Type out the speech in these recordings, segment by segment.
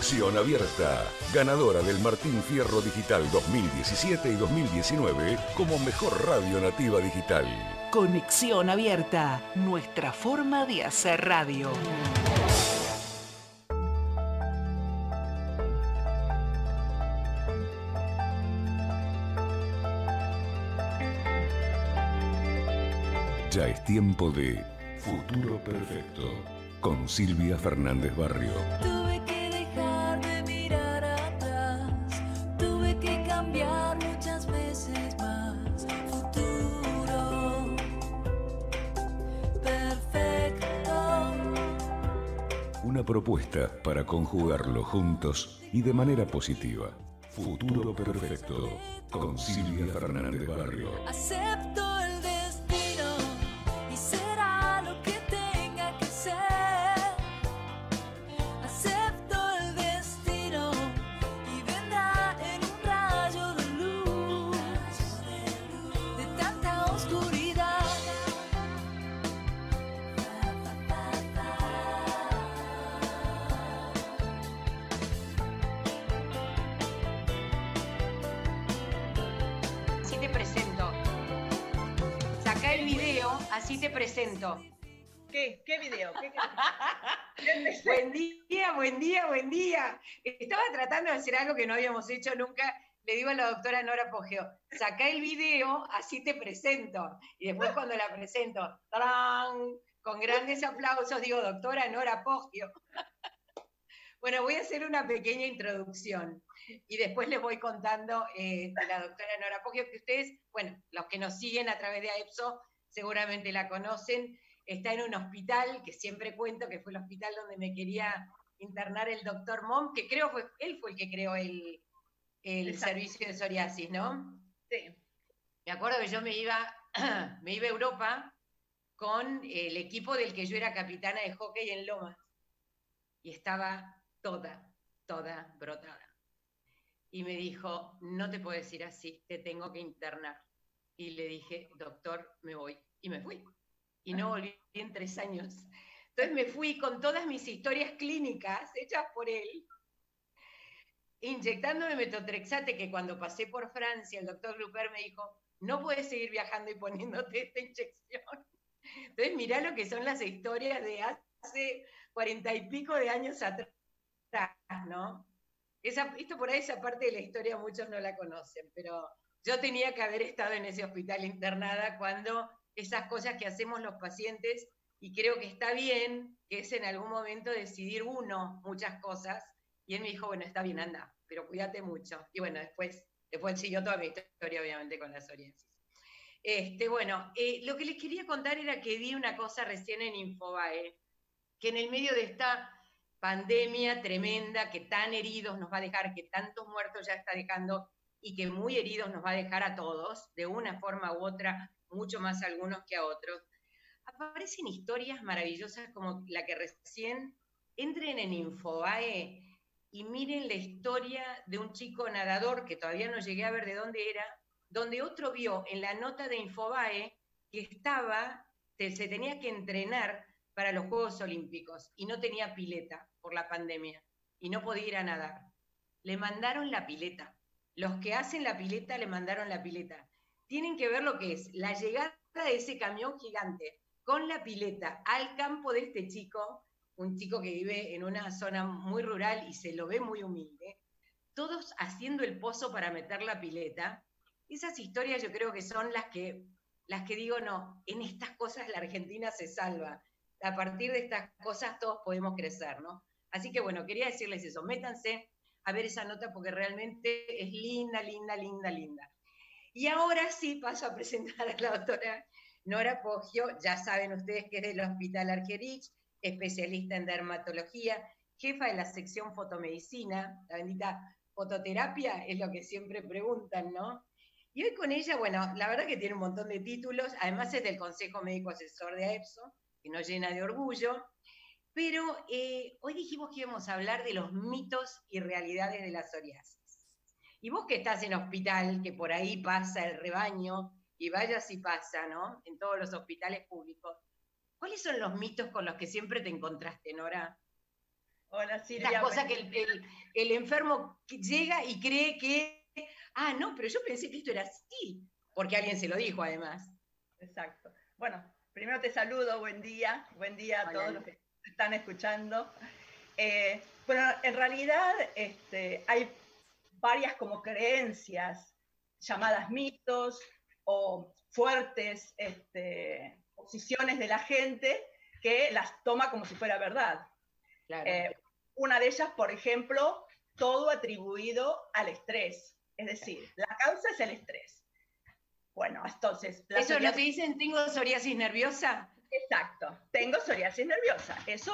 Conexión Abierta, ganadora del Martín Fierro Digital 2017 y 2019 como mejor radio nativa digital. Conexión Abierta, nuestra forma de hacer radio. Ya es tiempo de Futuro Perfecto con Silvia Fernández Barrio. Tuve que dejar de mirar atrás, tuve que cambiar muchas veces más. Futuro perfecto. Una propuesta para conjugarlo juntos y de manera positiva. Futuro Perfecto con Silvia Fernández Barrio. Acepto el destino y será lo que tenga que ser. Acepto el destino y vendrá en un rayo de luz de tanta oscuridad. Así te presento. Sacá el video, así te presento. ¿Qué video? Buen día, buen día, buen día. Estaba tratando de hacer algo que no habíamos hecho nunca. Le digo a la doctora Nora Poggio, sacá el video, así te presento. Y después cuando la presento, ¡tarán! Con grandes aplausos, digo, doctora Nora Poggio. Bueno, voy a hacer una pequeña introducción y después les voy contando de la doctora Nora Poggio, que ustedes, bueno, los que nos siguen a través de AEPSO seguramente la conocen. Está en un hospital que siempre cuento que fue el hospital donde me quería internar el doctor Mom, que creo fue él fue el que creó el servicio de psoriasis, ¿no? Sí. Me acuerdo que yo me iba a Europa con el equipo del que yo era capitana de hockey en Lomas y estaba toda brotada. Y me dijo, no te puedes ir así, te tengo que internar. Y le dije, doctor, me voy. Y me fui. Y no volví en 3 años. Entonces me fui con todas mis historias clínicas hechas por él, inyectándome metotrexate, que cuando pasé por Francia, el doctor Grupper me dijo, no puedes seguir viajando y poniéndote esta inyección. Entonces mirá lo que son las historias de hace 40 y pico de años atrás, ¿no? Esto por ahí, esa parte de la historia muchos no la conocen, pero yo tenía que haber estado en ese hospital internada cuando esas cosas que hacemos los pacientes, y creo que está bien, que es en algún momento decidir uno muchas cosas, y él me dijo, bueno, está bien, anda, pero cuídate mucho. Y bueno, después siguió toda mi historia, obviamente, con la psoriasis. Bueno, lo que les quería contar era que vi una cosa recién en Infobae, que en el medio de esta pandemia tremenda, que tan heridos nos va a dejar, que tantos muertos ya está dejando, y que muy heridos nos va a dejar a todos, de una forma u otra, mucho más a algunos que a otros, aparecen historias maravillosas como la que recién. Entren en Infobae y miren la historia de un chico nadador, que todavía no llegué a ver de dónde era, donde otro vio en la nota de Infobae que se tenía que entrenar para los Juegos Olímpicos y no tenía pileta por la pandemia y no podía ir a nadar. Le mandaron la pileta. Los que hacen la pileta le mandaron la pileta. Tienen que ver lo que es la llegada de ese camión gigante con la pileta al campo de este chico, un chico que vive en una zona muy rural y se lo ve muy humilde, todos haciendo el pozo para meter la pileta. Esas historias yo creo que son las que digo, no, en estas cosas la Argentina se salva. A partir de estas cosas todos podemos crecer, ¿no? Así que bueno, quería decirles eso, métanse a ver esa nota porque realmente es linda, linda, linda, linda. Y ahora sí paso a presentar a la doctora Nora Poggio. Ya saben ustedes que es del Hospital Argerich, especialista en dermatología, jefa de la sección fotomedicina, la bendita fototerapia, es lo que siempre preguntan, ¿no? Y hoy con ella, bueno, la verdad que tiene un montón de títulos, además es del Consejo Médico Asesor de AEPSO, que nos llena de orgullo, pero hoy dijimos que íbamos a hablar de los mitos y realidades de la psoriasis. Y vos que estás en hospital, que por ahí pasa el rebaño, y vaya si pasa, ¿no? En todos los hospitales públicos, ¿cuáles son los mitos con los que siempre te encontraste, Nora? Hola Silvia. Estas cosas buen- que el enfermo llega y cree que, no, pero yo pensé que esto era así, porque alguien se lo dijo además. Exacto. Bueno, primero te saludo, buen día a Hola. todos los que están escuchando. Bueno, en realidad hay varias como creencias llamadas mitos o fuertes posiciones de la gente que las toma como si fuera verdad. Claro. Una de ellas, por ejemplo, todo atribuido al estrés. Es decir, la causa es el estrés. Bueno, entonces... ¿Eso no te dicen tengo psoriasis nerviosa? Exacto, tengo psoriasis nerviosa. Eso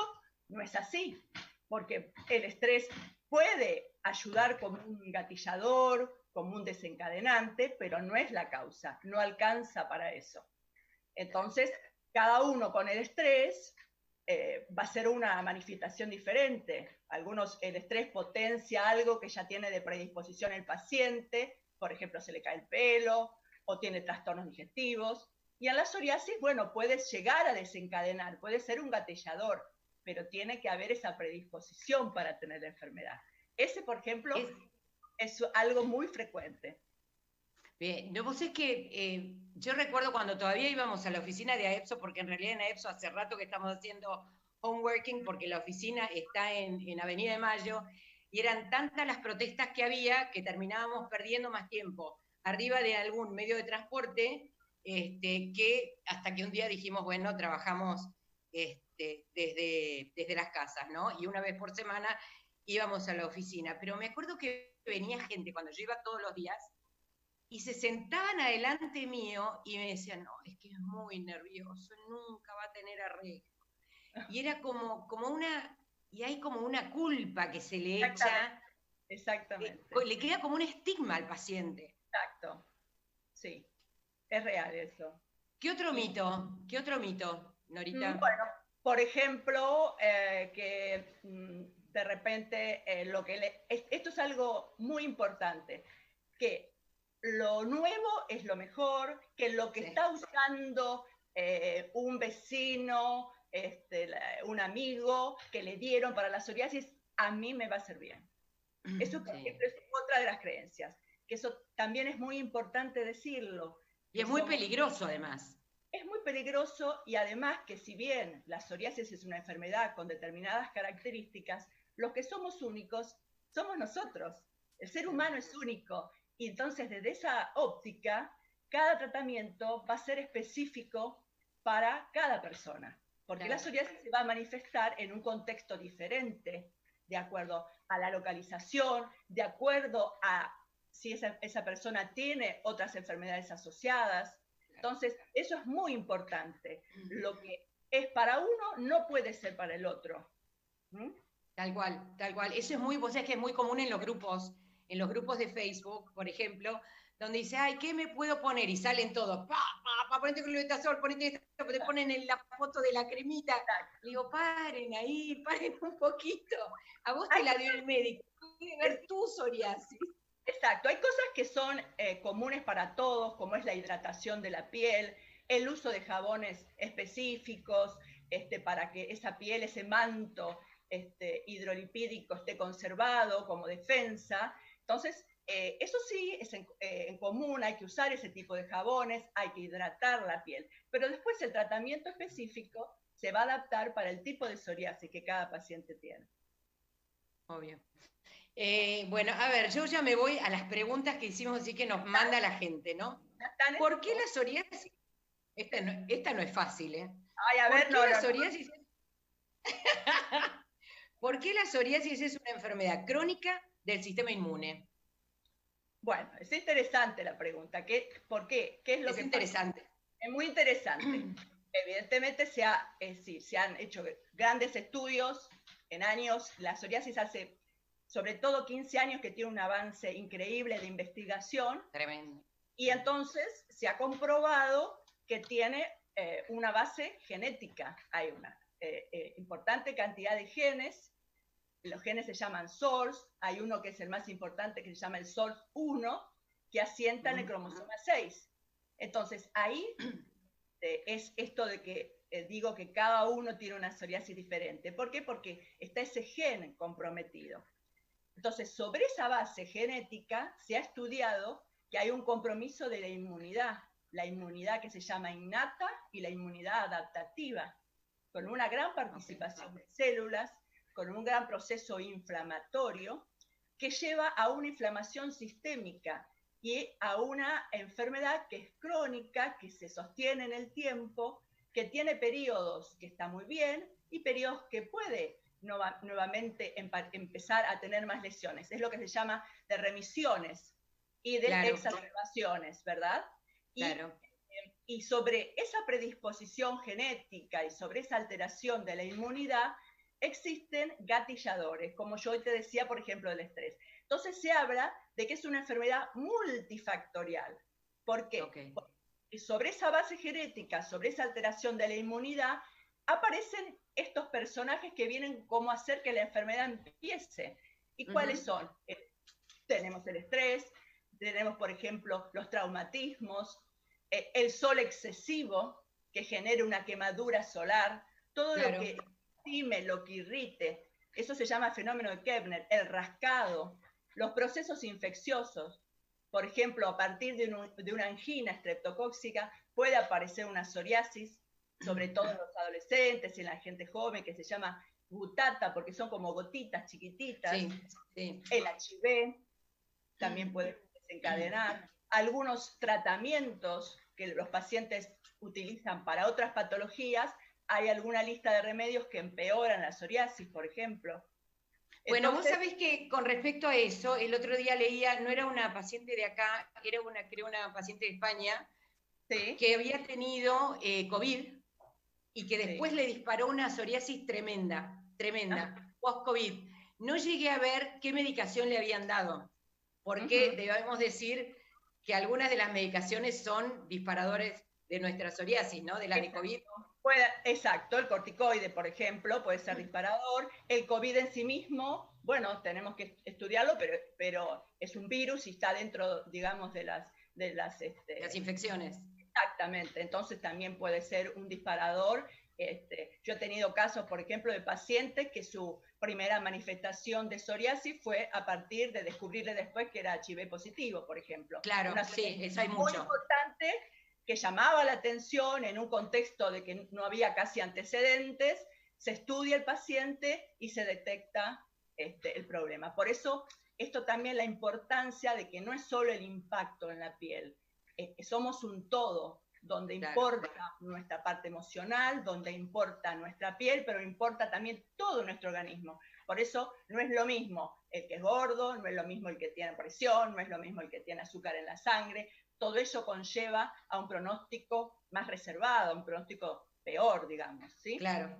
no es así, porque el estrés puede ayudar como un gatillador, como un desencadenante, pero no es la causa, no alcanza para eso. Entonces, cada uno con el estrés va a ser una manifestación diferente. Algunos, el estrés potencia algo que ya tiene de predisposición el paciente, por ejemplo, se le cae el pelo o tiene trastornos digestivos. Y en la psoriasis, bueno, puedes llegar a desencadenar, puede ser un gatillador, pero tiene que haber esa predisposición para tener la enfermedad. Ese, por ejemplo, es algo muy frecuente. Bien, no, vos es que yo recuerdo cuando todavía íbamos a la oficina de AEPSO, porque en realidad en AEPSO hace rato que estamos haciendo homeworking, porque la oficina está en Avenida de Mayo, y eran tantas las protestas que había que terminábamos perdiendo más tiempo arriba de algún medio de transporte, que hasta que un día dijimos, bueno, trabajamos desde las casas, ¿no? Y una vez por semana íbamos a la oficina. Pero me acuerdo que venía gente cuando yo iba todos los días, y se sentaban adelante mío y me decían, no, es que es muy nervioso, nunca va a tener arreglo. Y era como una, y hay como una culpa que se le echa. Exactamente. Le queda como un estigma al paciente. Exacto, sí, es real eso. ¿Qué otro mito? ¿Qué otro mito, Norita? Bueno, por ejemplo, que de repente esto es algo muy importante, que lo nuevo es lo mejor, que lo que está usando un vecino, un amigo que le dieron para la psoriasis, a mí me va a hacer bien. Eso, por ejemplo, es otra de las creencias, que eso también es muy importante decirlo. Y es muy peligroso, además. Es muy peligroso, y además que si bien la psoriasis es una enfermedad con determinadas características, los que somos únicos somos nosotros. El ser humano es único, y entonces desde esa óptica, cada tratamiento va a ser específico para cada persona, porque claro, la psoriasis se va a manifestar en un contexto diferente, de acuerdo a la localización, de acuerdo a si esa persona tiene otras enfermedades asociadas. Entonces, eso es muy importante. Lo que es para uno no puede ser para el otro. ¿Mm? Tal cual, tal cual. Eso es muy, vos sabés que es muy común en los grupos de Facebook, por ejemplo, donde dice, ay, ¿qué me puedo poner? Y salen todos, ponete con el betasol, ponete esto, te ponen en la foto de la cremita. Le digo, paren ahí, paren un poquito. A vos te la dio el médico, tienes que ver tu psoriasis. Exacto, hay cosas que son comunes para todos, como es la hidratación de la piel, el uso de jabones específicos para que esa piel, ese manto hidrolipídico esté conservado como defensa. Entonces, eso sí es en común, hay que usar ese tipo de jabones, hay que hidratar la piel, pero después el tratamiento específico se va a adaptar para el tipo de psoriasis que cada paciente tiene. Obvio. Bueno, a ver, yo ya me voy a las preguntas que hicimos, así que nos manda la gente, ¿no? ¿Por qué la psoriasis? Esta no es fácil, ¿eh? Ay, a ver, ¿Por qué la psoriasis? ¿Por qué la psoriasis es una enfermedad crónica del sistema inmune? Bueno, es interesante la pregunta. ¿Por qué? ¿Qué es lo que interesante. Pasa? Es muy interesante. Evidentemente se han hecho grandes estudios en años. La psoriasis hace sobre todo 15 años que tiene un avance increíble de investigación. Tremendo. Y entonces se ha comprobado que tiene una base genética. Hay una importante cantidad de genes. Los genes se llaman SORS. Hay uno que es el más importante, que se llama el SORS1, que asienta en el cromosoma 6. Entonces, ahí es esto de que digo que cada uno tiene una psoriasis diferente. ¿Por qué? Porque está ese gen comprometido. Entonces, sobre esa base genética se ha estudiado que hay un compromiso de la inmunidad que se llama innata y la inmunidad adaptativa, con una gran participación de células, con un gran proceso inflamatorio que lleva a una inflamación sistémica y a una enfermedad que es crónica, que se sostiene en el tiempo, que tiene periodos que está muy bien y periodos que puede nuevamente empezar a tener más lesiones. Es lo que se llama de remisiones y de exacerbaciones, ¿verdad? Claro. Y sobre esa predisposición genética y sobre esa alteración de la inmunidad, existen gatilladores, como yo hoy te decía, por ejemplo, del estrés. Entonces se habla de que es una enfermedad multifactorial. ¿Por qué? Porque sobre esa base genética, sobre esa alteración de la inmunidad, aparecen estos personajes que vienen como a hacer que la enfermedad empiece. ¿Y cuáles son? Tenemos el estrés, tenemos, por ejemplo, los traumatismos, el sol excesivo, que genera una quemadura solar, todo lo que estime, lo que irrite, eso se llama fenómeno de Koebner, el rascado, los procesos infecciosos. Por ejemplo, a partir de una angina estreptocóxica puede aparecer una psoriasis, sobre todo en los adolescentes y en la gente joven, que se llama gutata, porque son como gotitas chiquititas. El HIV también puede desencadenar. Algunos tratamientos que los pacientes utilizan para otras patologías, hay alguna lista de remedios que empeoran la psoriasis, por ejemplo. Bueno, vos sabés que con respecto a eso, el otro día leía, no era una paciente de acá, era creo una paciente de España, que había tenido COVID y que después le disparó una psoriasis tremenda, post-COVID. No llegué a ver qué medicación le habían dado, porque debemos decir que algunas de las medicaciones son disparadores de nuestra psoriasis, ¿no? De la de COVID. Exacto, el corticoide, por ejemplo, puede ser disparador. El COVID en sí mismo, bueno, tenemos que estudiarlo, pero es un virus y está dentro, digamos, de las infecciones. Exactamente, entonces también puede ser un disparador. Yo he tenido casos, por ejemplo, de pacientes que su primera manifestación de psoriasis fue a partir de descubrirle después que era HIV positivo, por ejemplo. Claro, sí, eso hay mucho. Muy importante, que llamaba la atención en un contexto de que no había casi antecedentes, se estudia el paciente y se detecta el problema. Por eso, esto también la importancia de que no es solo el impacto en la piel, somos un todo, donde importa nuestra parte emocional, donde importa nuestra piel, pero importa también todo nuestro organismo. Por eso no es lo mismo el que es gordo, no es lo mismo el que tiene presión, no es lo mismo el que tiene azúcar en la sangre. Todo eso conlleva a un pronóstico más reservado, a un pronóstico peor, digamos, ¿sí? Claro.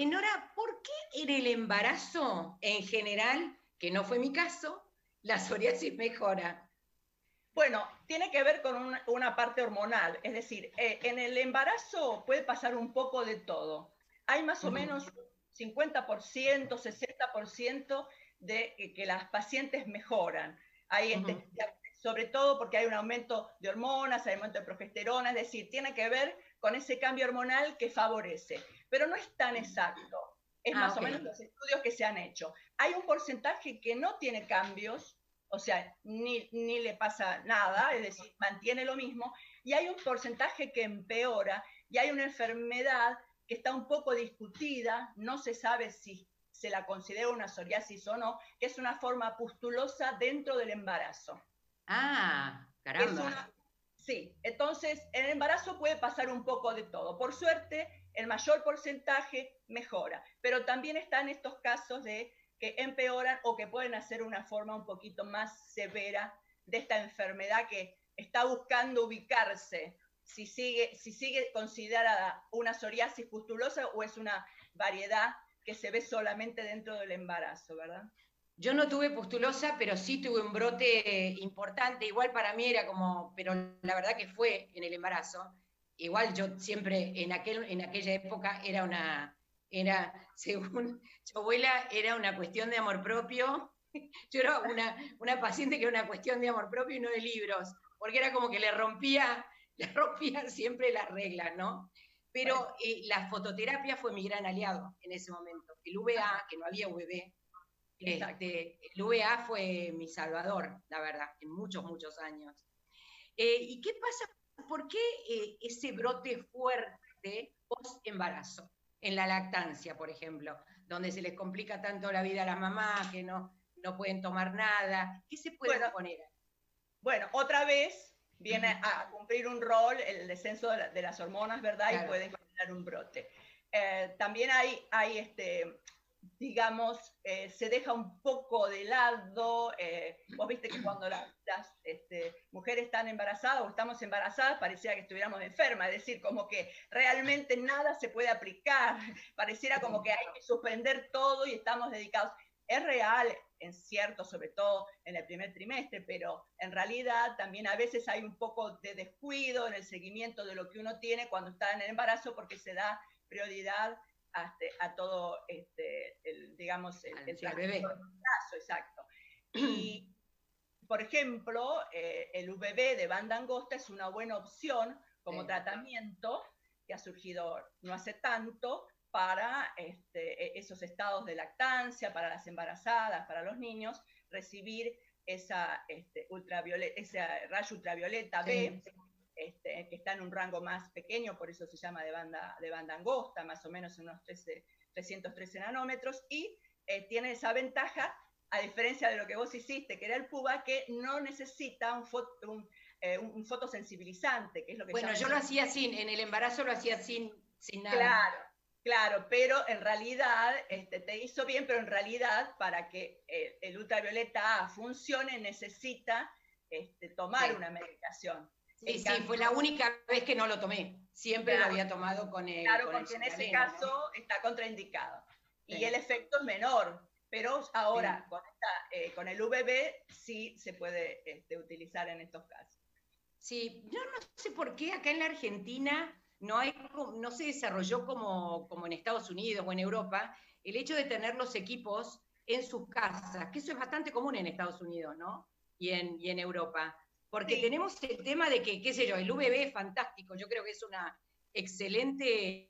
Nora, ¿por qué en el embarazo en general, que no fue mi caso, la psoriasis mejora? Bueno, tiene que ver con una parte hormonal, es decir, en el embarazo puede pasar un poco de todo. Hay más o menos 50%, 60% de que las pacientes mejoran. Hay sobre todo porque hay un aumento de hormonas, hay aumento de progesterona, es decir, tiene que ver con ese cambio hormonal que favorece, pero no es tan exacto, es más o menos los estudios que se han hecho. Hay un porcentaje que no tiene cambios, o sea, ni le pasa nada, es decir, mantiene lo mismo, y hay un porcentaje que empeora, y hay una enfermedad que está un poco discutida, no se sabe si se la considera una psoriasis o no, que es una forma pustulosa dentro del embarazo. Ah, caramba. Sí, entonces en el embarazo puede pasar un poco de todo. Por suerte, el mayor porcentaje mejora, pero también están estos casos de que empeoran o que pueden hacer una forma un poquito más severa de esta enfermedad que está buscando ubicarse, si sigue considerada una psoriasis pustulosa o es una variedad que se ve solamente dentro del embarazo, ¿verdad? Yo no tuve pustulosa, pero sí tuve un brote importante. Igual para mí era como, pero la verdad que fue en el embarazo. Igual yo siempre, en aquella época, según su abuela, era una cuestión de amor propio. Yo era una paciente que era una cuestión de amor propio y no de libros, porque era como que le rompía le rompían siempre las reglas, ¿no? Pero la fototerapia fue mi gran aliado en ese momento. El VA, que no había VB, el VA fue mi salvador, la verdad, en muchos, muchos años. ¿Y qué pasa? ¿Por qué ese brote fuerte post-embarazo? En la lactancia, por ejemplo, donde se les complica tanto la vida a las mamás, que no pueden tomar nada. ¿Qué se puede poner? Bueno, otra vez viene a cumplir un rol el descenso de las hormonas, ¿verdad? Claro. Y pueden generar un brote. También hay digamos, se deja un poco de lado, vos viste que cuando las mujeres están embarazadas o estamos embarazadas, parecía que estuviéramos enfermas, es decir, como que realmente nada se puede aplicar, pareciera como que hay que suspender todo y estamos dedicados. Es real, en cierto, sobre todo en el primer trimestre, pero en realidad también a veces hay un poco de descuido en el seguimiento de lo que uno tiene cuando está en el embarazo, porque se da prioridad a todo, digamos, el bebé. Plazo, exacto. Y, por ejemplo, el VB de banda angosta es una buena opción como tratamiento que ha surgido no hace tanto para esos estados de lactancia, para las embarazadas, para los niños, recibir ese rayo ultravioleta B, que está en un rango más pequeño, por eso se llama de banda angosta, más o menos unos 313 nanómetros, y tiene esa ventaja, a diferencia de lo que vos hiciste, que era el PUBA, que no necesita un fotosensibilizante, que es lo que yo lo hacía en el embarazo lo hacía sin nada. Claro, pero en realidad te hizo bien, pero en realidad para que el ultravioleta A funcione necesita tomar una medicación. Sí, fue la única vez que no lo tomé. Siempre lo había tomado con el. Claro, porque en ese caso está contraindicado. Sí. Y el efecto es menor. Pero ahora, con el VB, sí se puede utilizar en estos casos. Sí, yo no sé por qué acá en la Argentina no se desarrolló como en Estados Unidos o en Europa el hecho de tener los equipos en sus casas, que eso es bastante común en Estados Unidos, ¿no? Y en Europa. Porque tenemos el tema de que, qué sé yo, el VB es fantástico, yo creo que es una excelente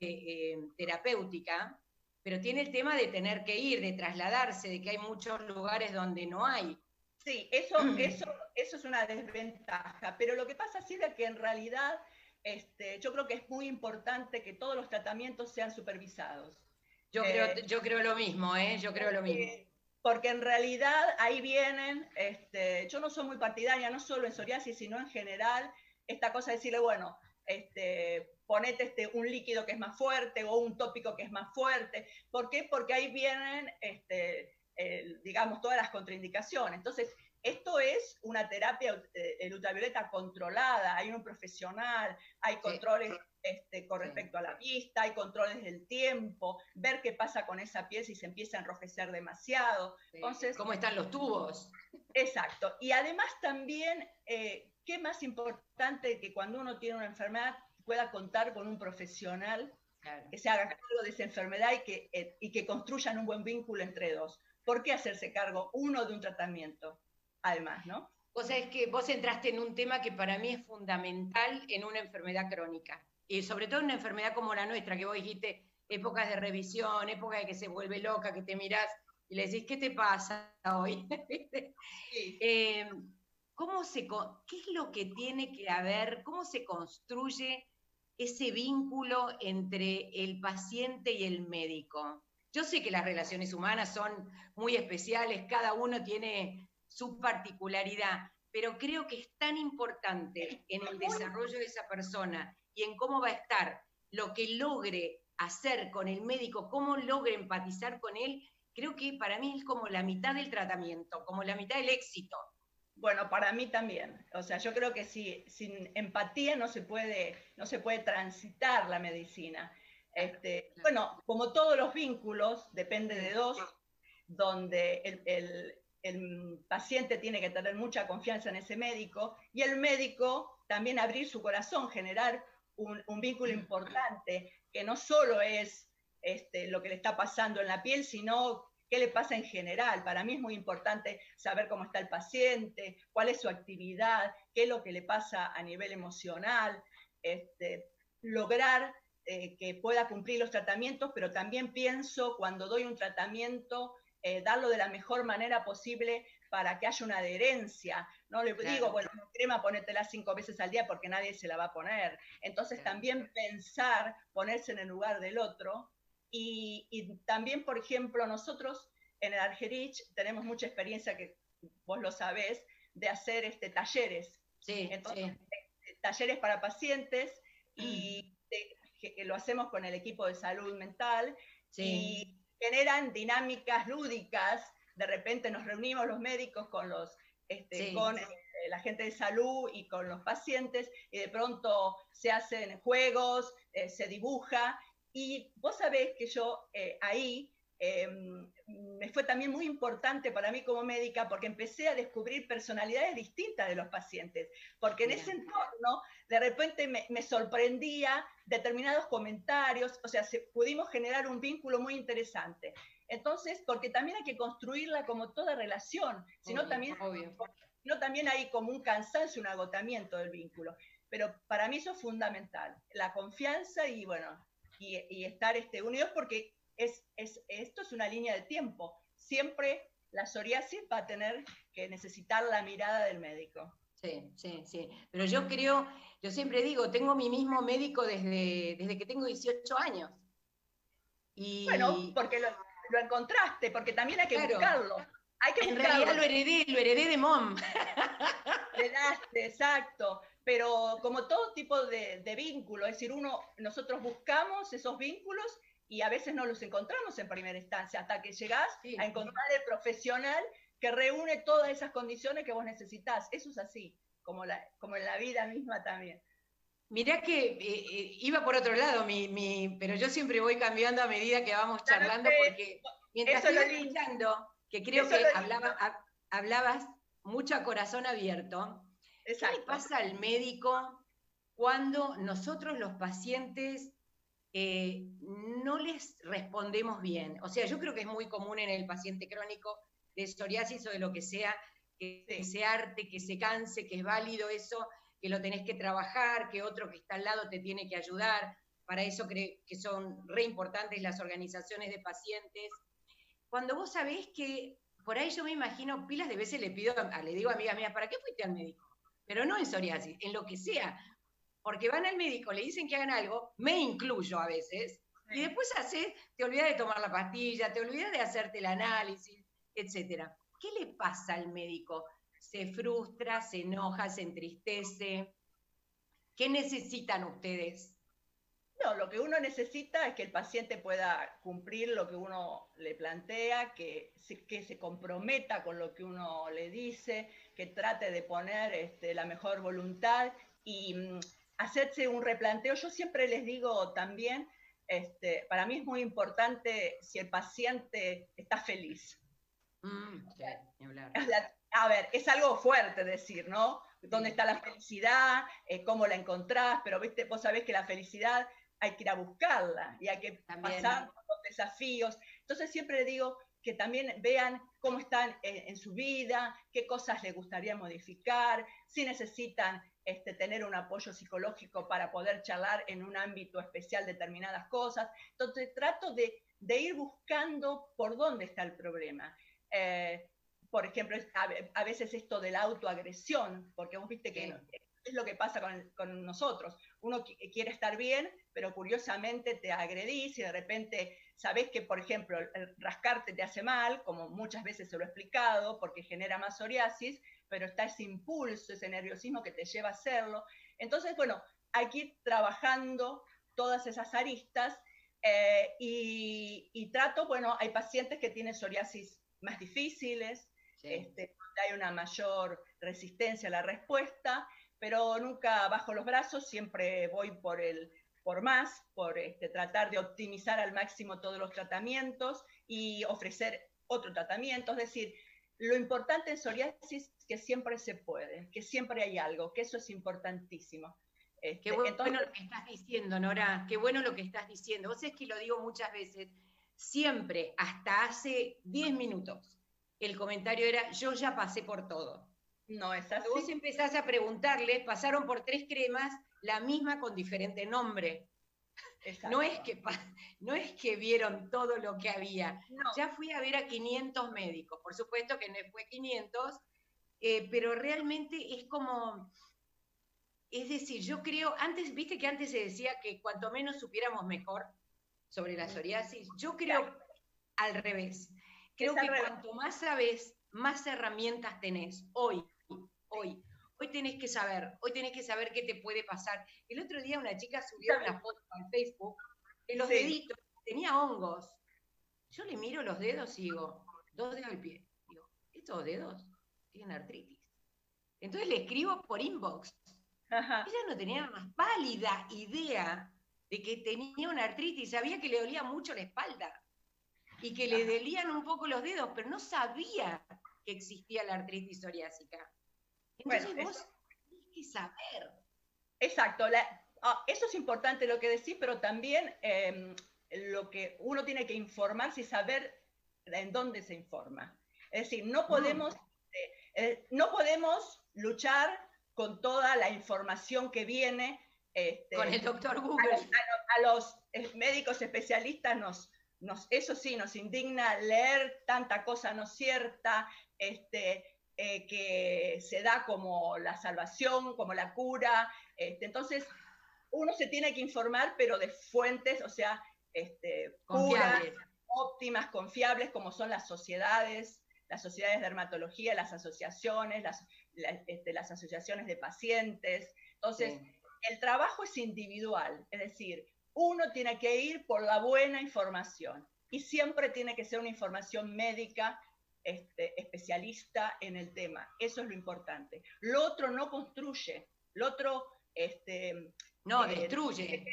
terapéutica, pero tiene el tema de tener que ir, de trasladarse, de que hay muchos lugares donde no hay. Sí, eso es una desventaja, pero lo que pasa, Silvia, es que en realidad yo creo que es muy importante que todos los tratamientos sean supervisados. Yo creo lo mismo, yo creo lo mismo. Porque en realidad ahí vienen, yo no soy muy partidaria, no solo en psoriasis, sino en general, esta cosa de decirle, bueno, ponete un líquido que es más fuerte o un tópico que es más fuerte. ¿Por qué? Porque ahí vienen, digamos, todas las contraindicaciones. Entonces, esto es una terapia, el ultravioleta controlada, hay un profesional, hay controles con respecto a la vista, hay controles del tiempo, ver qué pasa con esa piel si se empieza a enrojecer demasiado. Entonces, ¿cómo están los tubos? Exacto. Y además también, ¿qué más importante que cuando uno tiene una enfermedad pueda contar con un profesional que se haga cargo de esa enfermedad y que construyan un buen vínculo entre dos? ¿Por qué hacerse cargo uno de un tratamiento? Además, ¿no? Vos sabés que vos entraste en un tema que para mí es fundamental en una enfermedad crónica. Y sobre todo en una enfermedad como la nuestra, que vos dijiste, épocas de revisión, épocas de que se vuelve loca, que te mirás y le decís, ¿qué te pasa hoy? Sí. ¿Qué es lo que tiene que haber? ¿Cómo se construye ese vínculo entre el paciente y el médico? Yo sé que las relaciones humanas son muy especiales, cada uno tiene su particularidad, pero creo que es tan importante en el desarrollo de esa persona y en cómo va a estar, lo que logre hacer con el médico, cómo logre empatizar con él, creo que para mí es como la mitad del tratamiento, como la mitad del éxito. Bueno, para mí también. O sea, yo creo que sin empatía no se puede transitar la medicina. Bueno, como todos los vínculos, depende de dos, donde el paciente tiene que tener mucha confianza en ese médico y el médico también abrir su corazón, generar un vínculo importante, que no solo es lo que le está pasando en la piel, sino qué le pasa en general. Para mí es muy importante saber cómo está el paciente, cuál es su actividad, qué es lo que le pasa a nivel emocional. lograr que pueda cumplir los tratamientos, pero también pienso cuando doy un tratamiento, darlo de la mejor manera posible para que haya una adherencia. No le digo, bueno, una crema ponétela 5 veces al día porque nadie se la va a poner. Entonces también pensar, ponerse en el lugar del otro. Y también, por ejemplo, nosotros en el Argerich tenemos mucha experiencia, que vos lo sabés, de hacer talleres. Sí, entonces, talleres para pacientes y lo hacemos con el equipo de salud mental y generan dinámicas lúdicas. De repente nos reunimos los médicos con con la gente de salud y con los pacientes, y de pronto se hacen juegos, se dibuja, y vos sabés que yo ahí me fue también muy importante para mí como médica, porque empecé a descubrir personalidades distintas de los pacientes, porque en ese entorno de repente me sorprendía determinados comentarios, o sea, pudimos generar un vínculo muy interesante. Entonces, porque también hay que construirla como toda relación, sino también hay como un cansancio, un agotamiento del vínculo. Pero para mí eso es fundamental, la confianza y bueno, y estar unidos, porque esto es una línea de tiempo. Siempre la psoriasis va a tener que necesitar la mirada del médico. Sí. Pero yo siempre digo, tengo mi mismo médico desde que tengo 18 años. Y... Bueno, porque lo encontraste, porque también hay que buscarlo. En realidad lo heredé de mom. Heredaste, exacto. Pero como todo tipo de vínculo, es decir, nosotros buscamos esos vínculos y a veces no los encontramos en primera instancia, hasta que llegás a encontrar el profesional que reúne todas esas condiciones que vos necesitás. Eso es así, como en la vida misma también. Mirá que iba por otro lado, pero yo siempre voy cambiando a medida que vamos charlando, porque mientras estoy escuchando, que creo que hablabas mucho a corazón abierto, exacto. ¿Qué le pasa al médico cuando nosotros los pacientes no les respondemos bien? O sea, yo creo que es muy común en el paciente crónico de psoriasis o de lo que sea, que se harte, que se canse, que es válido eso, que lo tenés que trabajar, que otro que está al lado te tiene que ayudar. Para eso creo que son re importantes las organizaciones de pacientes. Cuando vos sabés que, por ahí yo me imagino, pilas de veces le digo a amigas mías, ¿para qué fuiste al médico? Pero no en psoriasis, en lo que sea. Porque van al médico, le dicen que hagan algo, me incluyo a veces, y después te olvidas de tomar la pastilla, te olvidas de hacerte el análisis, etc. ¿Qué le pasa al médico? ¿Se frustra, se enoja, se entristece? ¿Qué necesitan ustedes? No, lo que uno necesita es que el paciente pueda cumplir lo que uno le plantea, que se comprometa con lo que uno le dice, que trate de poner la mejor voluntad y hacerse un replanteo. Yo siempre les digo también, para mí es muy importante si el paciente está feliz. A ver, es algo fuerte decir, ¿no? ¿Dónde está la felicidad? ¿Cómo la encontrás? Pero vos sabés que la felicidad hay que ir a buscarla y hay que pasar por los desafíos. Entonces siempre digo que también vean cómo están en su vida, qué cosas les gustaría modificar, si necesitan tener un apoyo psicológico para poder charlar en un ámbito especial determinadas cosas. Entonces trato de ir buscando por dónde está el problema. Por ejemplo, a veces esto de la autoagresión, porque vos viste que es lo que pasa con nosotros. Uno quiere estar bien, pero curiosamente te agredís y de repente sabés que, por ejemplo, el rascarte te hace mal, como muchas veces se lo he explicado, porque genera más psoriasis, pero está ese impulso, ese nerviosismo que te lleva a hacerlo. Entonces, bueno, hay que ir trabajando todas esas aristas y trato, bueno, hay pacientes que tienen psoriasis más difíciles, donde hay una mayor resistencia a la respuesta, pero nunca bajo los brazos, siempre voy por más, por tratar de optimizar al máximo todos los tratamientos y ofrecer otro tratamiento. Es decir, lo importante en psoriasis es que siempre se puede, que siempre hay algo, que eso es importantísimo. Qué bueno lo que estás diciendo, Nora, qué bueno lo que estás diciendo. Vos es que lo digo muchas veces, siempre, hasta hace 10 minutos, el comentario era, yo ya pasé por todo. No es así. Vos empezás a preguntarles, pasaron por 3 cremas, la misma con diferente nombre. Exacto. No es que vieron todo lo que había. No. Ya fui a ver a 500 médicos. Por supuesto que no fue 500, pero realmente es como... Es decir, yo creo, viste que antes se decía que cuanto menos supiéramos mejor sobre la psoriasis. Yo creo al revés. Creo que cuanto más sabes, más herramientas tenés. Hoy tenés que saber qué te puede pasar. El otro día una chica subió una foto al Facebook de los deditos, tenía hongos. Yo le miro los dedos y digo, 2 dedos del pie. Digo, estos dedos tienen artritis. Entonces le escribo por inbox. Ajá. Ella no tenía la más pálida idea de que tenía una artritis, sabía que le dolía mucho la espalda y que le dolían un poco los dedos, pero no sabía que existía la artritis psoriásica. Entonces vos tenés que saber. Exacto, eso es importante lo que decís, pero también lo que uno tiene que informarse y saber en dónde se informa. Es decir, no podemos luchar con toda la información que viene. Con el doctor Google. A los médicos especialistas eso sí, nos indigna leer tanta cosa no cierta, que se da como la salvación, como la cura. Entonces, uno se tiene que informar, pero de fuentes, o sea, puras, óptimas, confiables, como son las sociedades de dermatología, las asociaciones, las asociaciones de pacientes. Entonces, el trabajo es individual, es decir, uno tiene que ir por la buena información y siempre tiene que ser una información médica, especialista en el tema. Eso es lo importante. Lo otro no construye, lo otro destruye.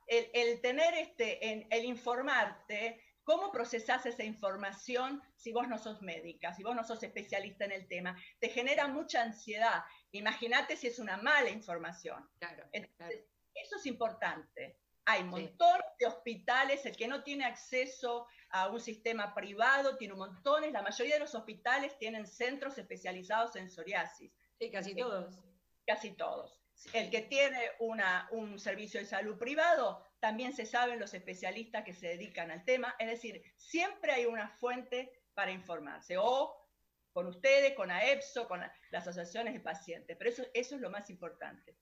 El tener el informarte. ¿Cómo procesás esa información si vos no sos médica, si vos no sos especialista en el tema? Te genera mucha ansiedad. Imagínate si es una mala información. Claro. Eso es importante. Hay un montón de hospitales, el que no tiene acceso a un sistema privado tiene un montón, la mayoría de los hospitales tienen centros especializados en psoriasis. Sí, casi todos. Casi todos. El que tiene un servicio de salud privado, también se saben los especialistas que se dedican al tema, es decir, siempre hay una fuente para informarse, o con ustedes, con AEPSO, con las asociaciones de pacientes, pero eso es lo más importante.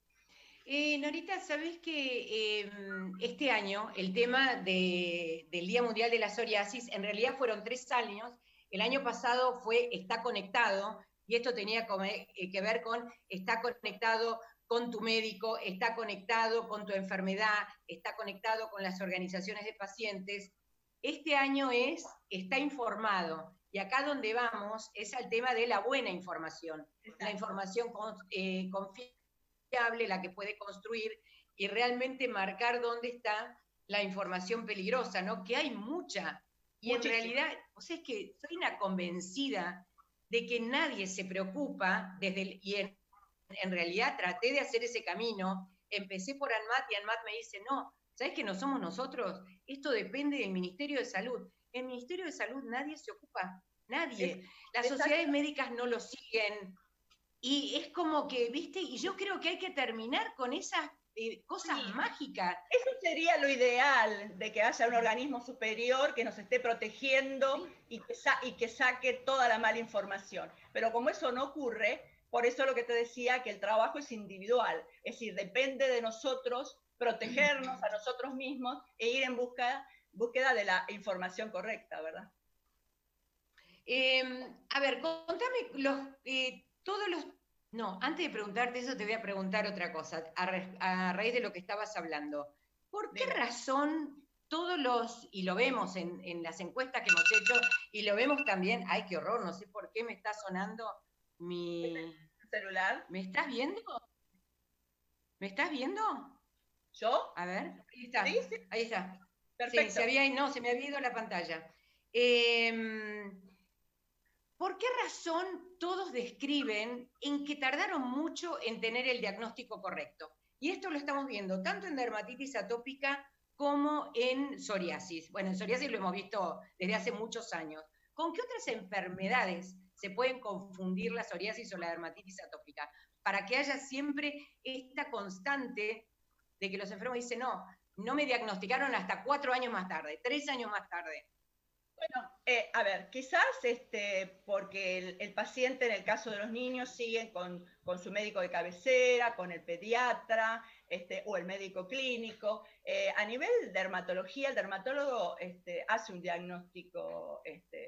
Norita, ¿sabés que este año el tema del Día Mundial de la Psoriasis, en realidad fueron 3 años, el año pasado fue Está Conectado, y esto tenía que ver con está conectado con tu médico, está conectado con tu enfermedad, está conectado con las organizaciones de pacientes. Este año está informado, y acá donde vamos es al tema de la buena información, la información confiable, la que puede construir y realmente marcar dónde está la información peligrosa, ¿no? Que hay mucha, y muchísimo. En realidad, o sea, es que soy una convencida de que nadie se preocupa en realidad traté de hacer ese camino, empecé por ANMAT y ANMAT me dice, no, ¿sabes que no somos nosotros? Esto depende del Ministerio de Salud. El Ministerio de Salud nadie se ocupa, nadie. Las sociedades médicas no lo siguen. Y es como que, ¿viste? Y yo creo que hay que terminar con esas cosas mágicas. Eso sería lo ideal, de que haya un organismo superior que nos esté protegiendo y que saque toda la mala información. Pero como eso no ocurre, por eso lo que te decía, que el trabajo es individual, es decir, depende de nosotros protegernos a nosotros mismos e ir en búsqueda de la información correcta, ¿verdad? A ver, contame No, antes de preguntarte eso te voy a preguntar otra cosa, a raíz de lo que estabas hablando. ¿Por qué razón y lo vemos en las encuestas que hemos hecho, y lo vemos también, ay, qué horror, no sé por qué me está sonando mi celular? ¿Me estás viendo? ¿Me estás viendo? ¿Yo? A ver, ahí está. Sí. Ahí está. Perfecto. Sí, se me había ido la pantalla. ¿Por qué razón todos describen en que tardaron mucho en tener el diagnóstico correcto? Y esto lo estamos viendo tanto en dermatitis atópica como en psoriasis. Bueno, en psoriasis lo hemos visto desde hace muchos años. ¿Con qué otras enfermedades se pueden confundir la psoriasis o la dermatitis atópica? para que haya siempre esta constante de que los enfermos dicen, no me diagnosticaron hasta 4 años más tarde, 3 años más tarde. Bueno, a ver, quizás porque el paciente, en el caso de los niños, siguen con su médico de cabecera, con el pediatra, o el médico clínico. A nivel de dermatología, el dermatólogo hace un diagnóstico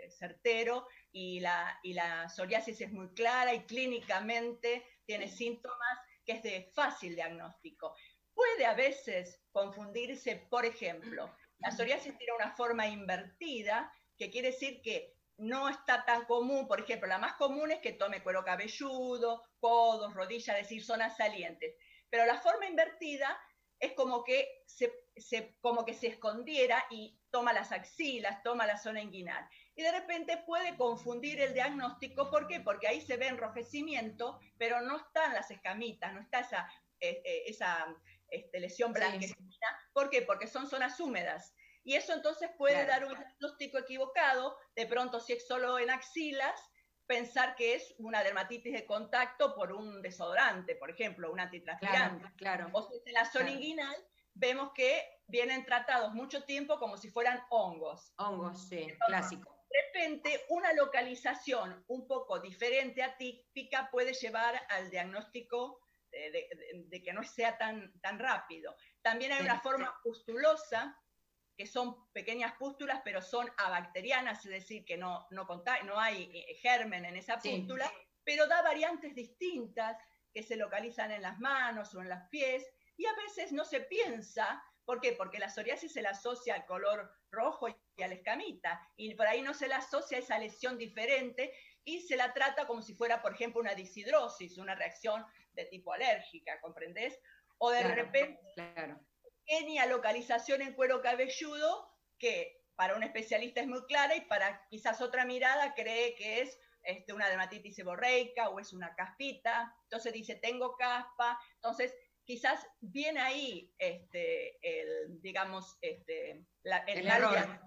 certero y la psoriasis es muy clara y clínicamente tiene síntomas que es de fácil diagnóstico. Puede a veces confundirse, por ejemplo, la psoriasis tiene una forma invertida, que quiere decir que no está tan común. Por ejemplo, la más común es que tome cuero cabelludo, codos, rodillas, es decir, zonas salientes. Pero la forma invertida es como que se escondiera y toma las axilas, toma la zona inguinal. Y de repente puede confundir el diagnóstico. ¿Por qué? Porque ahí se ve enrojecimiento, pero no están las escamitas, no está esa lesión blanquecina. Sí. ¿Por qué? Porque son zonas húmedas. Y eso entonces puede dar un diagnóstico equivocado. De pronto, si es solo en axilas, pensar que es una dermatitis de contacto por un desodorante, por ejemplo, un antitranspirante. Claro. O si es en la zona inguinal, vemos que vienen tratados mucho tiempo como si fueran hongos. Hongos, sí, entonces, clásico. De repente, una localización un poco diferente, atípica, puede llevar al diagnóstico de que no sea tan rápido. También hay una forma pustulosa, que son pequeñas pústulas, pero son abacterianas, es decir, que no hay germen en esa pústula, pero da variantes distintas que se localizan en las manos o en los pies, y a veces no se piensa. ¿Por qué? Porque la psoriasis se la asocia al color rojo y a la escamita, y por ahí no se la asocia a esa lesión diferente, y se la trata como si fuera, por ejemplo, una disidrosis, una reacción de tipo alérgica, ¿comprendés? O de repente... pequeña localización en cuero cabelludo que para un especialista es muy clara y para quizás otra mirada cree que es una dermatitis seborreica o es una caspita. Entonces dice, tengo caspa. Entonces quizás viene ahí el error.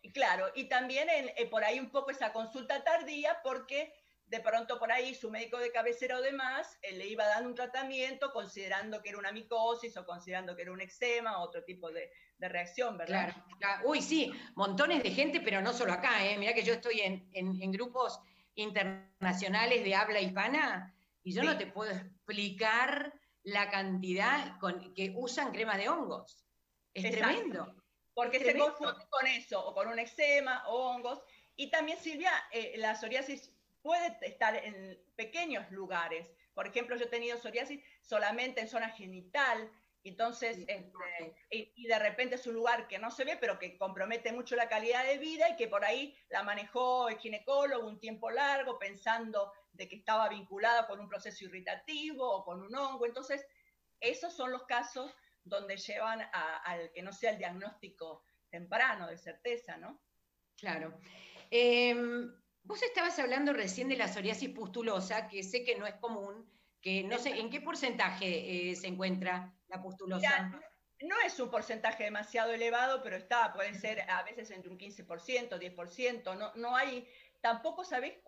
Y claro, y también por ahí un poco esa consulta tardía, porque de pronto por ahí su médico de cabecera o demás le iba dando un tratamiento considerando que era una micosis o considerando que era un eczema o otro tipo de reacción, ¿verdad? Claro. Uy, sí, montones de gente, pero no solo acá, ¿eh? Mirá que yo estoy en grupos internacionales de habla hispana y yo no te puedo explicar la cantidad que usan cremas de hongos. Es tremendo. Porque se confunde con eso, o con un eczema o hongos. Y también, Silvia, la psoriasis puede estar en pequeños lugares. Por ejemplo, yo he tenido psoriasis solamente en zona genital, entonces, y de repente es un lugar que no se ve, pero que compromete mucho la calidad de vida y que por ahí la manejó el ginecólogo un tiempo largo pensando de que estaba vinculada con un proceso irritativo o con un hongo. Entonces, esos son los casos donde llevan al que no sea el diagnóstico temprano, de certeza, ¿no? Claro. Vos estabas hablando recién de la psoriasis pustulosa, que sé que no es común, que no sé, ¿en qué porcentaje se encuentra la pustulosa? Ya, no es un porcentaje demasiado elevado, pero puede ser a veces entre un 15%, 10%, no hay, tampoco sabés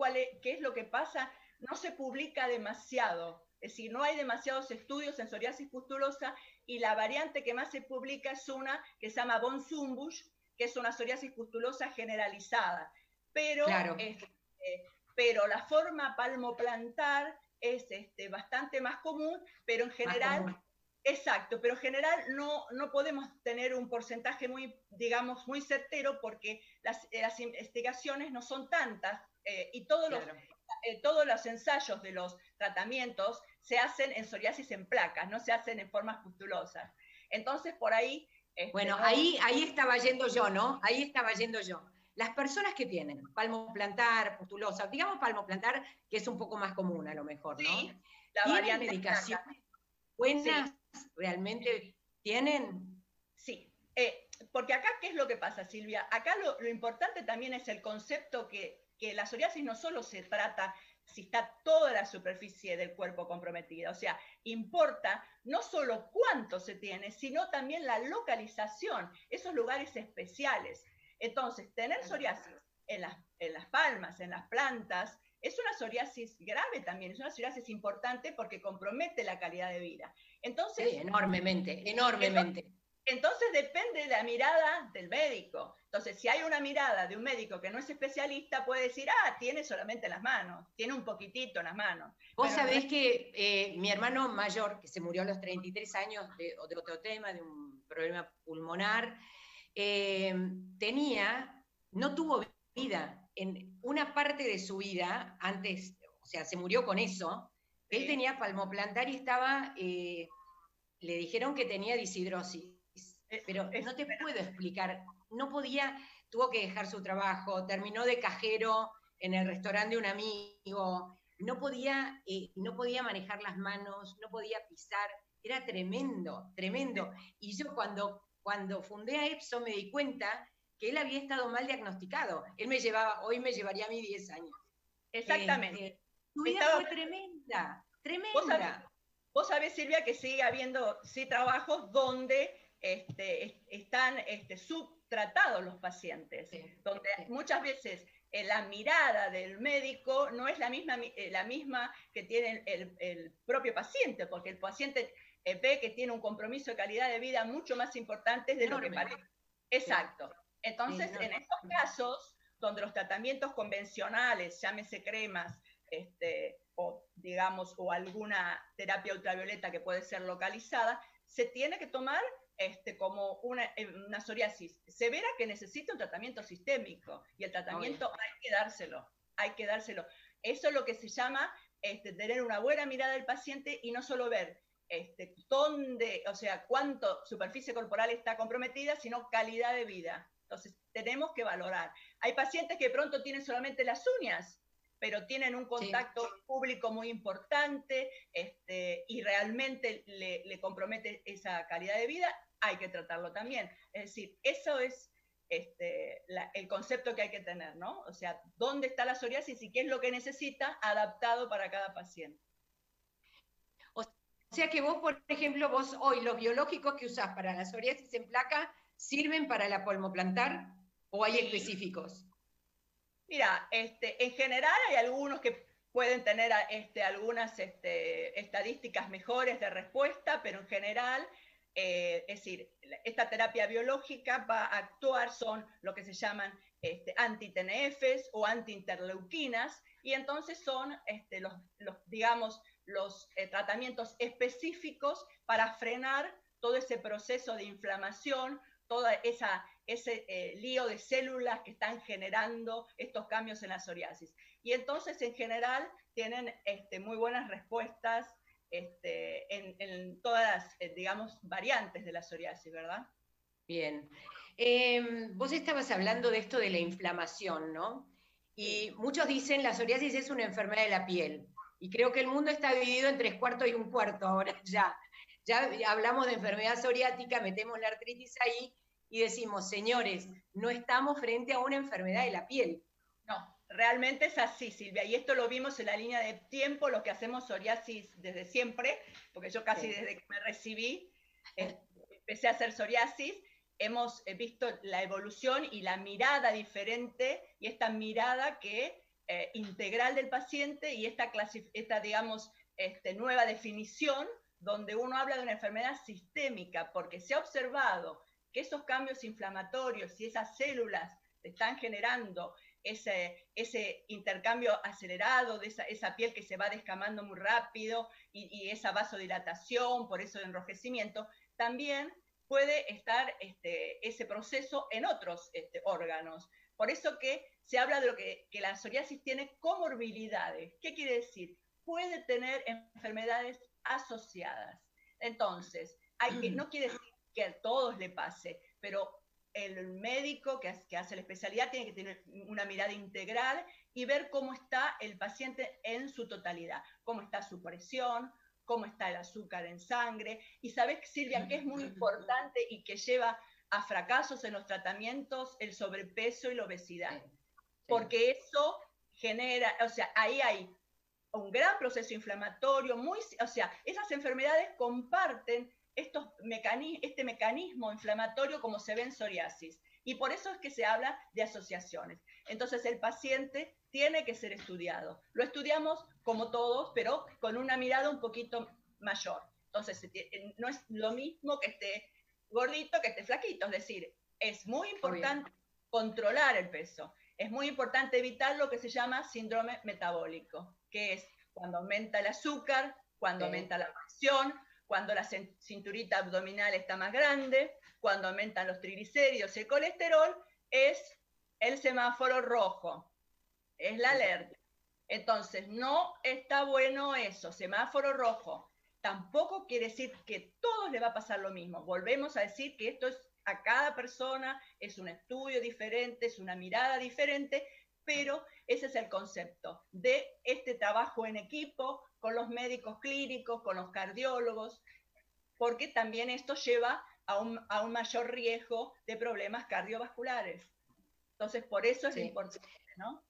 qué es lo que pasa, no se publica demasiado, es decir, no hay demasiados estudios en psoriasis pustulosa, y la variante que más se publica es una que se llama von Zumbusch, que es una psoriasis pustulosa generalizada. Pero, pero la forma palmoplantar es bastante más común, pero en general, pero en general no podemos tener un porcentaje muy certero, porque las investigaciones no son tantas, y todos los ensayos de los tratamientos se hacen en psoriasis en placas, no se hacen en formas pustulosas. Entonces, por ahí... Bueno, ahí estaba yendo yo, ¿no? Ahí estaba yendo yo. Las personas que tienen palmoplantar, pustulosa, digamos palmoplantar, que es un poco más común a lo mejor, ¿no? Sí, ¿Tienen medicaciones buenas? ¿Realmente tienen? Sí, porque acá, ¿qué es lo que pasa, Silvia? Acá lo importante también es el concepto que la psoriasis no solo se trata si está toda la superficie del cuerpo comprometida, o sea, importa no solo cuánto se tiene, sino también la localización, esos lugares especiales. Entonces, tener psoriasis en las palmas, en las plantas, es una psoriasis grave también, es una psoriasis importante porque compromete la calidad de vida. Entonces, sí, enormemente, enormemente. Entonces depende de la mirada del médico. Entonces, si hay una mirada de un médico que no es especialista, puede decir, tiene solamente las manos, tiene un poquitito en las manos. Vos sabés que mi hermano mayor, que se murió a los 33 años de otro tema, de un problema pulmonar, no tuvo vida. En una parte de su vida, antes, o sea, se murió con eso, él tenía palmoplantar y le dijeron que tenía deshidrosis. Pero no te puedo explicar, no podía, tuvo que dejar su trabajo, terminó de cajero en el restaurante de un amigo, no podía manejar las manos, no podía pisar, era tremendo, tremendo. Y yo cuando fundé a Epson me di cuenta que él había estado mal diagnosticado. Hoy me llevaría a mí 10 años. Exactamente. Su vida fue tremenda, tremenda. Vos sabés, Silvia, que sigue habiendo trabajos donde están subtratados los pacientes, donde muchas veces la mirada del médico no es la misma que tiene el propio paciente, porque el paciente ve que tiene un compromiso de calidad de vida mucho más importante de lo que parece. Exacto. Entonces, en estos casos, donde los tratamientos convencionales, llámese cremas, o alguna terapia ultravioleta que puede ser localizada, se tiene que tomar como una psoriasis severa que necesita un tratamiento sistémico, y el tratamiento hay que dárselo. Eso es lo que se llama tener una buena mirada del paciente y no solo ver cuánto superficie corporal está comprometida, sino calidad de vida. Entonces, tenemos que valorar. Hay pacientes que de pronto tienen solamente las uñas, pero tienen un contacto público muy importante, y realmente le compromete esa calidad de vida, hay que tratarlo también. Es decir, eso es el concepto que hay que tener, ¿no? O sea, ¿dónde está la psoriasis y qué es lo que necesita adaptado para cada paciente? O sea que vos, por ejemplo, hoy los biológicos que usás para la psoriasis en placa, ¿sirven para la polmoplantar o hay específicos? Mira, en general hay algunos que pueden tener algunas estadísticas mejores de respuesta, pero en general, es decir, esta terapia biológica va a actuar, son lo que se llaman anti-TNFs o anti-interleuquinas, y entonces son los tratamientos específicos para frenar todo ese proceso de inflamación, toda ese lío de células que están generando estos cambios en la psoriasis. Y entonces, en general, tienen muy buenas respuestas en todas las, variantes de la psoriasis, ¿verdad? Bien. Vos estabas hablando de esto de la inflamación, ¿no? Y muchos dicen la psoriasis es una enfermedad de la piel. Y creo que el mundo está dividido en 3/4 y 1/4 ahora ya. Ya hablamos de enfermedad psoriática, metemos la artritis ahí, y decimos, señores, no estamos frente a una enfermedad de la piel. No, realmente es así, Silvia, y esto lo vimos en la línea de tiempo, los que hacemos psoriasis desde siempre, porque yo casi desde que me recibí empecé a hacer psoriasis, hemos visto la evolución y la mirada diferente, y esta mirada integral del paciente, y esta nueva definición, donde uno habla de una enfermedad sistémica, porque se ha observado que esos cambios inflamatorios y esas células están generando ese intercambio acelerado de esa piel que se va descamando muy rápido, y esa vasodilatación, por eso el enrojecimiento, también puede estar ese proceso en otros órganos. Por eso que se habla de lo que la psoriasis tiene comorbilidades. ¿Qué quiere decir? Puede tener enfermedades asociadas. Entonces, no quiere decir que a todos le pase, pero el médico que hace la especialidad tiene que tener una mirada integral y ver cómo está el paciente en su totalidad, cómo está su presión, cómo está el azúcar en sangre. Y sabes, Silvia, que es muy importante y que lleva a fracasos en los tratamientos el sobrepeso y la obesidad, porque eso genera, ahí hay un gran proceso inflamatorio, esas enfermedades comparten este mecanismo inflamatorio como se ve en psoriasis. Y por eso es que se habla de asociaciones. Entonces el paciente tiene que ser estudiado. Lo estudiamos como todos, pero con una mirada un poquito mayor. Entonces no es lo mismo que esté gordito que esté flaquito. Es decir, es muy importante controlar el peso. Es muy importante evitar lo que se llama síndrome metabólico, que es cuando aumenta el azúcar, cuando aumenta la presión, cuando la cinturita abdominal está más grande, cuando aumentan los triglicéridos y el colesterol, es el semáforo rojo, es la alerta. Entonces, no está bueno eso, semáforo rojo. Tampoco quiere decir que a todos le va a pasar lo mismo. Volvemos a decir que esto es a cada persona, es un estudio diferente, es una mirada diferente, pero ese es el concepto de este trabajo en equipo con los médicos clínicos, con los cardiólogos, porque también esto lleva a un mayor riesgo de problemas cardiovasculares. Entonces, por eso es importante, ¿no?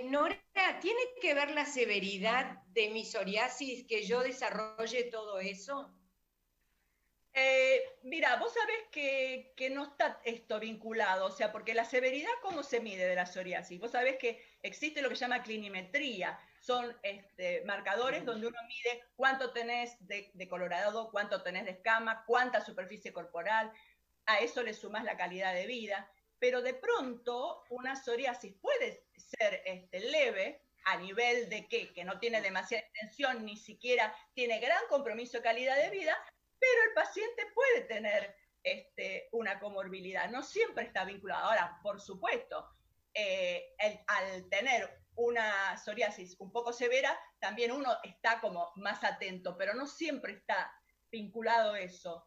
Nora, ¿tiene que ver la severidad de mi psoriasis que yo desarrolle todo eso? Mira, vos sabés que no está esto vinculado, o sea, porque la severidad, ¿cómo se mide de la psoriasis? Vos sabés que existe lo que se llama clinimetría, son marcadores donde uno mide cuánto tenés de colorado, cuánto tenés de escama, cuánta superficie corporal, a eso le sumás la calidad de vida, pero de pronto una psoriasis puede ser leve, a nivel de que no tiene demasiada extensión, ni siquiera tiene gran compromiso de calidad de vida, pero el paciente puede tener una comorbilidad, no siempre está vinculado. Ahora, por supuesto, al tener una psoriasis un poco severa, también uno está como más atento, pero no siempre está vinculado eso.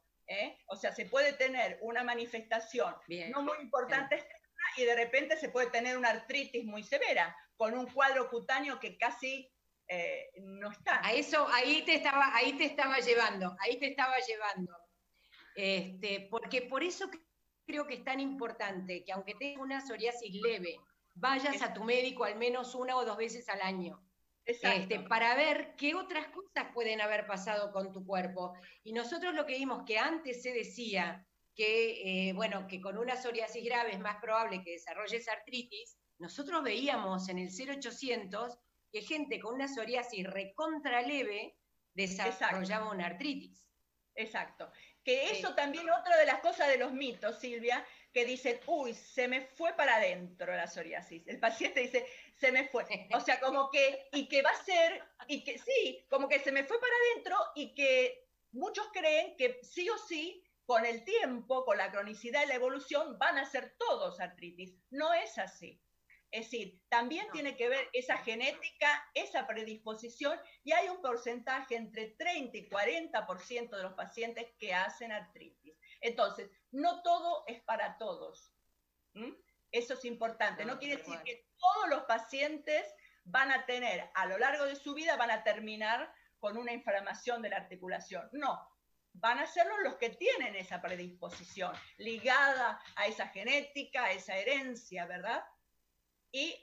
O sea, se puede tener una manifestación no muy importante externa y de repente se puede tener una artritis muy severa, con un cuadro cutáneo que casi no está. A eso, ahí te estaba llevando. Porque por eso creo que es tan importante que aunque tengas una psoriasis leve, vayas a tu médico al menos 1 o 2 veces al año. Para ver qué otras cosas pueden haber pasado con tu cuerpo. Y nosotros lo que vimos que antes se decía que, que con una psoriasis grave es más probable que desarrolles artritis, nosotros veíamos en el 0800 que gente con una psoriasis recontra leve desarrollaba una artritis. Exacto. Que eso también otra de las cosas de los mitos, Silvia, que dicen, uy, se me fue para adentro la psoriasis. El paciente dice, se me fue. O sea, como que, y que va a ser, y que sí, como que se me fue para adentro y que muchos creen que sí o sí, con el tiempo, con la cronicidad y la evolución, van a ser todos artritis. No es así. Es decir, también tiene que ver esa genética, esa predisposición, y hay un porcentaje entre 30 y 40% de los pacientes que hacen artritis. Entonces, no todo es para todos. Eso es importante. No quiere decir que todos los pacientes van a tener, a lo largo de su vida, van a terminar con una inflamación de la articulación. No, van a serlo los que tienen esa predisposición, ligada a esa genética, a esa herencia, ¿verdad? Y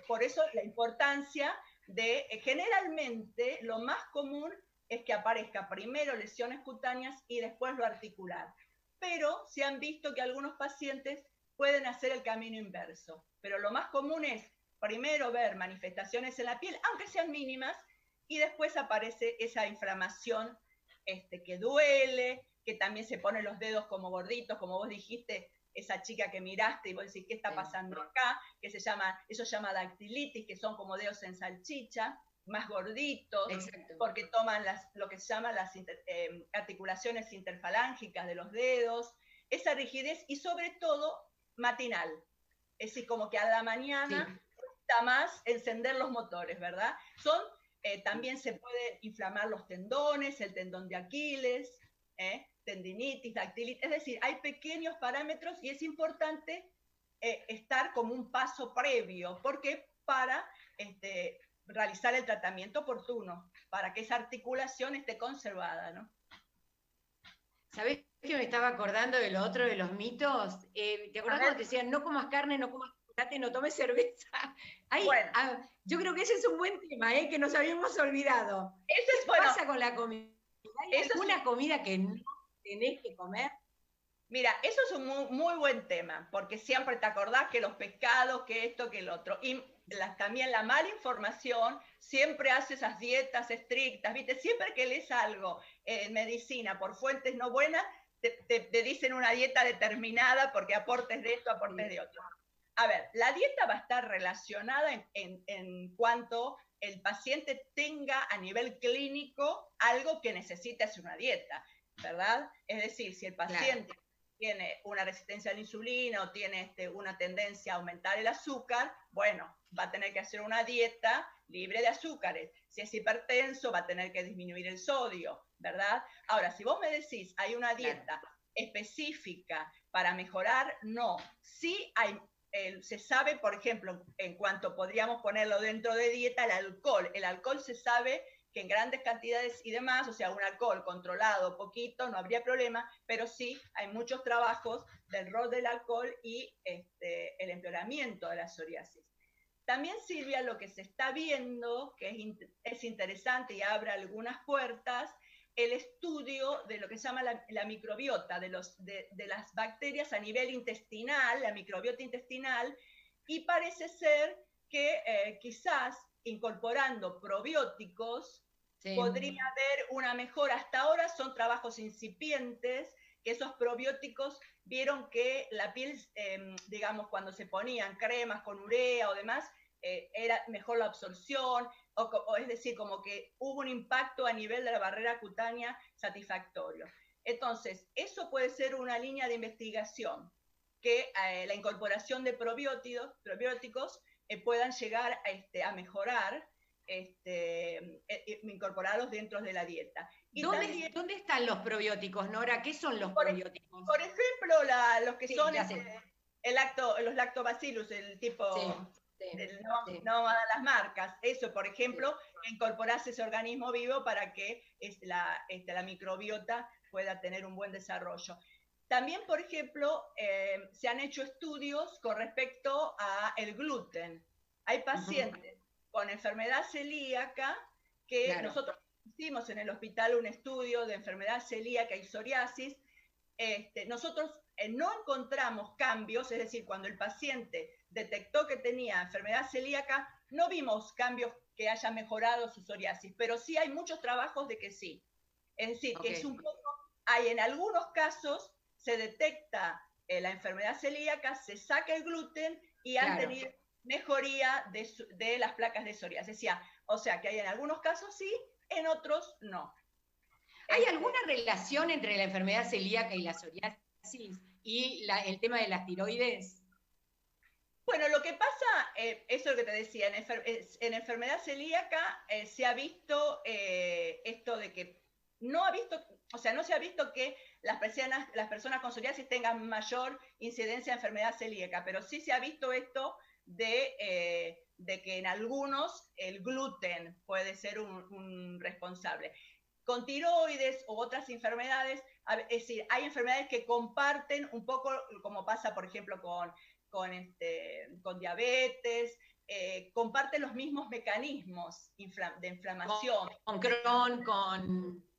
por eso la importancia de, generalmente, lo más común es que aparezca primero lesiones cutáneas y después lo articular. Pero se han visto que algunos pacientes pueden hacer el camino inverso. Pero lo más común es primero ver manifestaciones en la piel, aunque sean mínimas, y después aparece esa inflamación que duele, que también se ponen los dedos como gorditos, como vos dijiste, esa chica que miraste y vos decís, ¿qué está pasando acá? Que eso se llama dactilitis, que son como dedos en salchicha, más gorditos, porque toman lo que se llama las articulaciones interfalángicas de los dedos, esa rigidez y sobre todo matinal. Es decir, como que a la mañana cuesta más encender los motores, ¿verdad? También se puede inflamar los tendones, el tendón de Aquiles, tendinitis, dactilitis, es decir, hay pequeños parámetros y es importante estar como un paso previo, porque para realizar el tratamiento oportuno, para que esa articulación esté conservada, ¿no? ¿Sabés que me estaba acordando de lo otro de los mitos? ¿Te acordás cuando te decían, no comas carne, no comas chocolate, no tomes cerveza? Yo creo que ese es un buen tema, que nos habíamos olvidado. ¿Qué pasa con la comida? ¿Hay alguna comida que no tenés que comer? Mira, eso es un muy buen tema, porque siempre te acordás que los pescados, que esto, que el otro. Y también la mala información siempre hace esas dietas estrictas, ¿viste? Siempre que lees algo en medicina por fuentes no buenas, te dicen una dieta determinada porque aportes de esto, aportes de otro. A ver, la dieta va a estar relacionada en cuanto el paciente tenga a nivel clínico algo que necesite hacer una dieta, ¿verdad? Es decir, si el paciente tiene una resistencia a la insulina o tiene una tendencia a aumentar el azúcar, bueno, va a tener que hacer una dieta libre de azúcares. Si es hipertenso, va a tener que disminuir el sodio, ¿verdad? Ahora, si vos me decís, hay una dieta específica para mejorar, no. Sí hay, se sabe, por ejemplo, en cuanto podríamos ponerlo dentro de dieta, el alcohol. El alcohol se sabe que en grandes cantidades y demás, o sea, un alcohol controlado, poquito, no habría problema, pero sí hay muchos trabajos del rol del alcohol y el empeoramiento de la psoriasis. También, Silvia, lo que se está viendo, que es interesante y abre algunas puertas, el estudio de lo que se llama la microbiota, de las bacterias a nivel intestinal, la microbiota intestinal, y parece ser que quizás incorporando probióticos, podría haber una mejora. Hasta ahora son trabajos incipientes, que esos probióticos vieron que la piel, digamos, cuando se ponían cremas con urea o demás, era mejor la absorción, o es decir, como que hubo un impacto a nivel de la barrera cutánea satisfactorio. Entonces, eso puede ser una línea de investigación, que la incorporación de probióticos puedan llegar a mejorar, incorporarlos dentro de la dieta. Y ¿Dónde están los probióticos, Nora? ¿Qué son los probióticos? Por ejemplo, los que son los lactobacillus, el tipo, no van a las marcas. Eso, por ejemplo, incorporarse ese organismo vivo para que la microbiota pueda tener un buen desarrollo. También, por ejemplo, se han hecho estudios con respecto al gluten. Hay pacientes con enfermedad celíaca que nosotros hicimos en el hospital un estudio de enfermedad celíaca y psoriasis. Nosotros no encontramos cambios, es decir, cuando el paciente detectó que tenía enfermedad celíaca, no vimos cambios que hayan mejorado su psoriasis, pero sí hay muchos trabajos de que sí. Es decir, que es un poco, hay en algunos casos se detecta la enfermedad celíaca, se saca el gluten y han tenido mejoría de las placas de psoriasis. O sea, que hay en algunos casos sí, en otros no. ¿Hay alguna relación entre la enfermedad celíaca y la psoriasis y el tema de las tiroides? Bueno, lo que pasa, eso es lo que te decía, en enfermedad celíaca se ha visto esto de que no se ha visto que las personas con psoriasis tengan mayor incidencia de enfermedad celíaca, pero sí se ha visto esto de que en algunos el gluten puede ser un responsable. Con tiroides u otras enfermedades, es decir, hay enfermedades que comparten un poco, como pasa, por ejemplo, con diabetes, comparten los mismos mecanismos de inflamación. Con Crohn, con...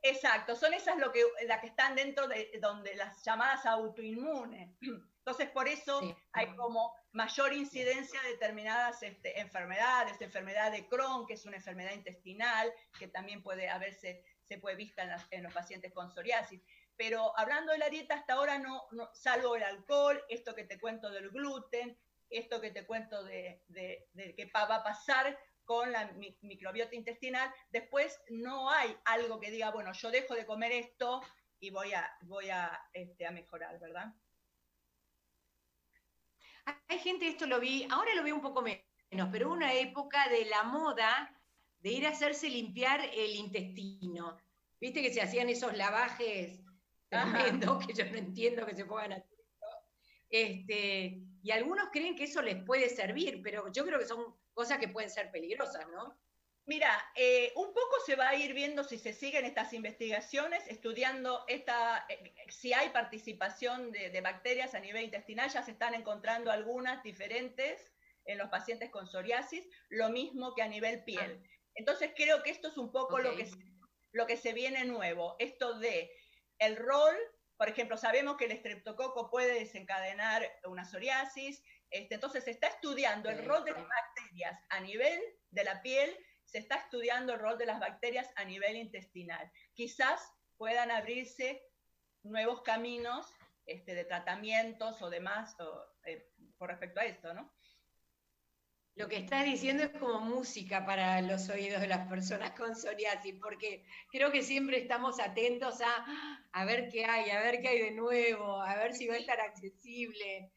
Exacto, son esas las que están dentro de donde las llamadas autoinmunes. Entonces, por eso hay como mayor incidencia de determinadas enfermedades, enfermedad de Crohn, que es una enfermedad intestinal, que también se puede vista en los pacientes con psoriasis. Pero hablando de la dieta, hasta ahora no, salvo el alcohol, esto que te cuento del gluten, esto que te cuento de que va a pasar con la microbiota intestinal, después no hay algo que diga, bueno, yo dejo de comer esto y voy a mejorar, ¿verdad? Hay gente, esto lo vi, ahora lo veo un poco menos, pero una época de la moda de ir a hacerse limpiar el intestino. Viste que se hacían esos lavajes tremendos que yo no entiendo que se pongan a hacer. Y algunos creen que eso les puede servir, pero yo creo que son cosas que pueden ser peligrosas, ¿no? Mira, un poco se va a ir viendo si se siguen estas investigaciones, estudiando si hay participación de bacterias a nivel intestinal, ya se están encontrando algunas diferentes en los pacientes con psoriasis, lo mismo que a nivel piel. Entonces creo que esto es un poco lo que se viene nuevo, esto de el rol Por ejemplo, sabemos que el estreptococo puede desencadenar una psoriasis, entonces se está estudiando el rol de las bacterias a nivel de la piel, se está estudiando el rol de las bacterias a nivel intestinal. Quizás puedan abrirse nuevos caminos de tratamientos o demás con respecto a esto, ¿no? Lo que estás diciendo es como música para los oídos de las personas con psoriasis, porque creo que siempre estamos atentos a ver qué hay de nuevo, a ver si va a estar accesible.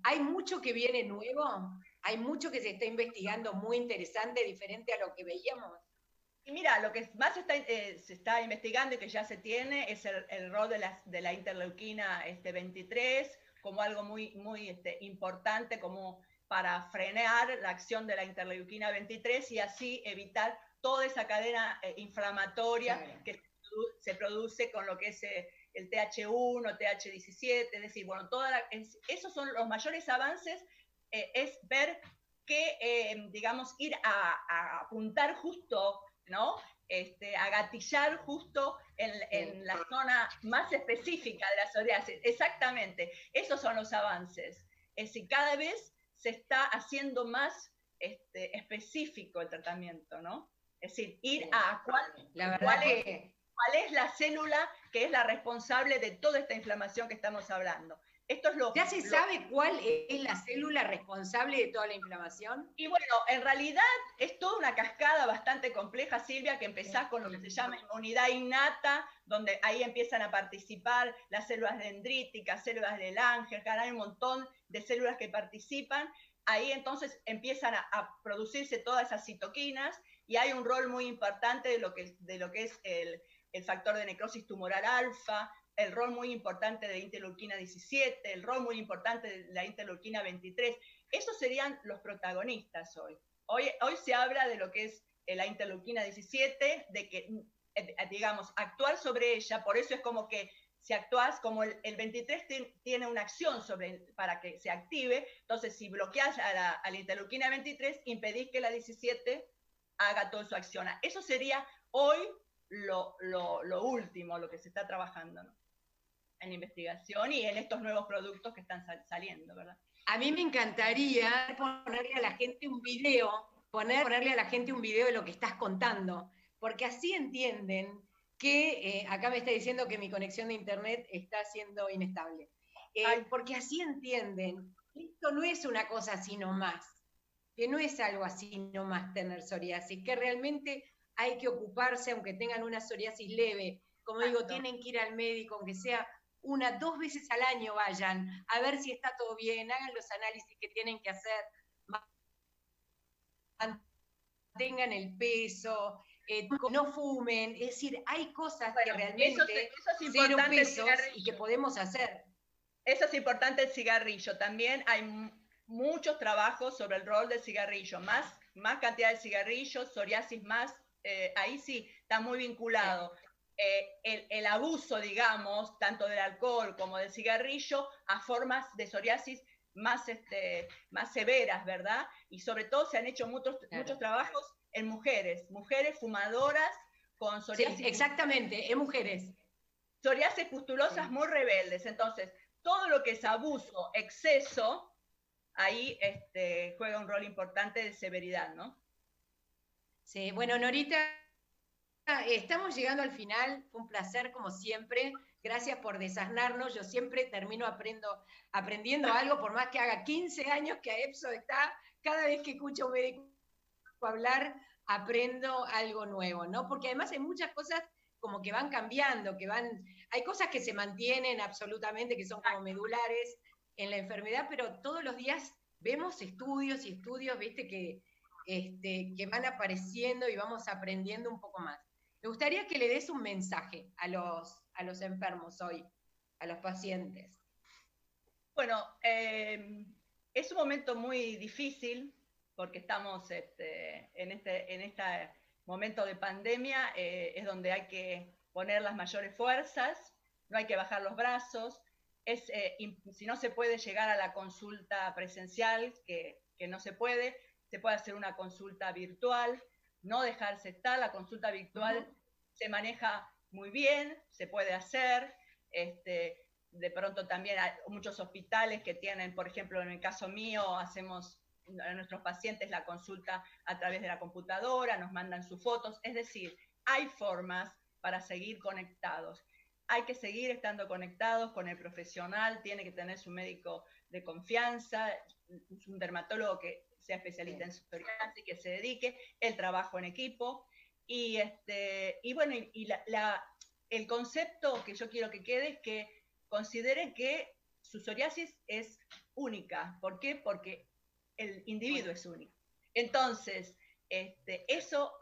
¿Hay mucho que viene nuevo? ¿Hay mucho que se está investigando muy interesante, diferente a lo que veíamos? Y mira, lo que más se está investigando y que ya se tiene es el rol de la interleuquina 23 como algo muy, muy importante, como para frenar la acción de la interleuquina 23 y así evitar toda esa cadena inflamatoria que se produce con lo que es el TH1, TH17, es decir, bueno, esos son los mayores avances, es ver que, digamos, ir a apuntar justo, ¿no? A gatillar justo en la zona más específica de la psoriasis. Exactamente, esos son los avances. Es decir, cada vez se está haciendo más específico el tratamiento, ¿no? Es decir, ir a cuál es la célula que es la responsable de toda esta inflamación que estamos hablando. Esto es ¿Ya se sabe cuál es la célula responsable de toda la inflamación? Y bueno, en realidad es toda una cascada bastante compleja, Silvia, que empezás con lo que se llama inmunidad innata, donde ahí empiezan a participar las células dendríticas, células de Langerhans, hay un montón de células que participan. Ahí entonces empiezan a producirse todas esas citoquinas y hay un rol muy importante de lo que es el factor de necrosis tumoral alfa, el rol muy importante de interleuquina 17, el rol muy importante de la interleuquina 23. Esos serían los protagonistas hoy. Hoy se habla de lo que es la interleuquina 17, de que, digamos, actuar sobre ella, por eso es como que si actúas, como el 23 tiene una acción para que se active, entonces si bloqueas a la interleuquina 23, impedís que la 17 haga toda su acción. Eso sería hoy lo último, lo que se está trabajando, ¿no? En investigación y en estos nuevos productos que están saliendo, ¿verdad? A mí me encantaría ponerle a la gente un video, ponerle a la gente un video de lo que estás contando, porque así entienden que, acá me está diciendo que mi conexión de internet está siendo inestable, porque así entienden que esto no es una cosa así nomás, que no es algo así nomás tener psoriasis, que realmente hay que ocuparse, aunque tengan una psoriasis leve, como digo, tienen que ir al médico, aunque sea 1, 2 veces al año vayan, a ver si está todo bien, hagan los análisis que tienen que hacer, mantengan el peso, no fumen, es decir, hay cosas que realmente eso es cero pesos y que podemos hacer. Eso es importante el cigarrillo. También hay muchos trabajos sobre el rol del cigarrillo, más cantidad de cigarrillos, psoriasis más, ahí sí, está muy vinculado. Sí. El abuso, digamos, tanto del alcohol como del cigarrillo, a formas de psoriasis más severas, ¿verdad? Y sobre todo se han hecho muchos trabajos en mujeres fumadoras con psoriasis. Sí, exactamente, en mujeres. Psoriasis pustulosas muy rebeldes. Entonces, todo lo que es abuso, exceso, ahí juega un rol importante de severidad, ¿no? Sí, bueno, Norita, estamos llegando al final, fue un placer como siempre, gracias por desasnarnos, yo siempre termino aprendiendo algo, por más que haga 15 años que AEPSO está, cada vez que escucho a un médico hablar, aprendo algo nuevo, ¿no? Porque además hay muchas cosas como que van cambiando, hay cosas que se mantienen absolutamente, que son como medulares en la enfermedad, pero todos los días vemos estudios y estudios, viste, que van apareciendo y vamos aprendiendo un poco más. Me gustaría que le des un mensaje a los enfermos hoy, a los pacientes. Bueno, es un momento muy difícil porque estamos en este momento de pandemia, es donde hay que poner las mayores fuerzas, no hay que bajar los brazos, si no se puede llegar a la consulta presencial, que no se puede hacer una consulta virtual, no dejarse estar, la consulta virtual se maneja muy bien, se puede hacer, De pronto también hay muchos hospitales que tienen, por ejemplo, en el caso mío, hacemos a nuestros pacientes la consulta a través de la computadora, nos mandan sus fotos, es decir, hay formas para seguir conectados. Hay que seguir estando conectados con el profesional, tiene que tener su médico de confianza, un dermatólogo que sea especialista en psoriasis, que se dedique, el trabajo en equipo. Y bueno, el concepto que yo quiero que quede es que consideren que su psoriasis es única. ¿Por qué? Porque el individuo es único. Entonces, eso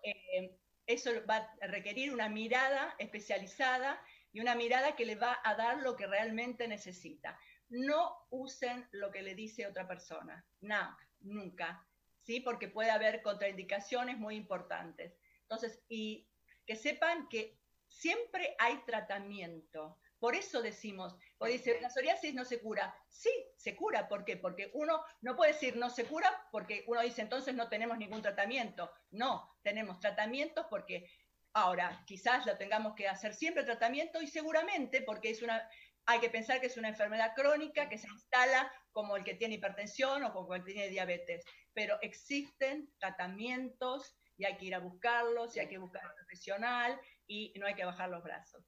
va a requerir una mirada especializada y una mirada que le va a dar lo que realmente necesita. No usen lo que le dice otra persona, no, nunca, ¿sí? Porque puede haber contraindicaciones muy importantes. Entonces, y que sepan que siempre hay tratamiento. Por eso decimos, dice, la psoriasis no se cura. Sí, se cura. ¿Por qué? Porque uno no puede decir no se cura porque uno dice entonces no tenemos ningún tratamiento. No, tenemos tratamientos porque ahora quizás lo tengamos que hacer siempre tratamiento y seguramente porque hay que pensar que es una enfermedad crónica que se instala como el que tiene hipertensión o como el que tiene diabetes. Pero existen tratamientos y hay que ir a buscarlos y hay que buscar al profesional y no hay que bajar los brazos.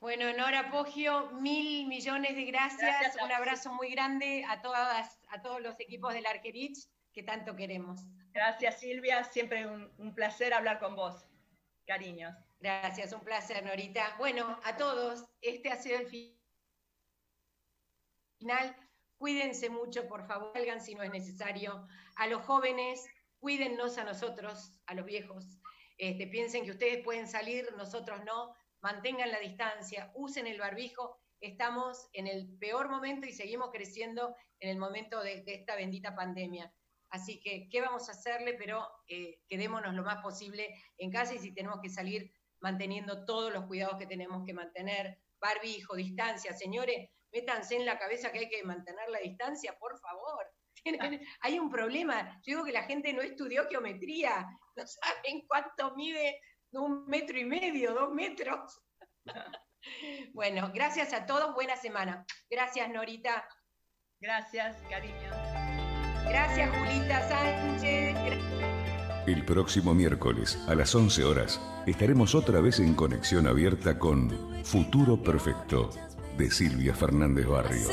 Bueno, Nora Poggio, 1.000 millones de gracias. Un abrazo muy grande a todos los equipos del Argerich que tanto queremos. Gracias, Silvia. Siempre un placer hablar con vos. Cariños. Gracias, un placer, Norita. Bueno, a todos, este ha sido el final. Cuídense mucho, por favor, salgan si no es necesario. A los jóvenes, cuídennos a nosotros, a los viejos. Piensen que ustedes pueden salir, nosotros no. Mantengan la distancia, usen el barbijo. Estamos en el peor momento y seguimos creciendo en el momento de esta bendita pandemia. Así que, ¿qué vamos a hacerle? Pero quedémonos lo más posible en casa y si tenemos que salir manteniendo todos los cuidados que tenemos que mantener. Barbijo, distancia. Señores, métanse en la cabeza que hay que mantener la distancia, por favor. Hay un problema. Yo digo que la gente no estudió geometría. No saben cuánto mide 1,5 metros, 2 metros. Bueno, gracias a todos. Buena semana. Gracias, Norita. Gracias, cariño. Gracias, Julita Sánchez. El próximo miércoles a las 11 horas estaremos otra vez en conexión abierta con Futuro Perfecto de Silvia Fernández Barrio.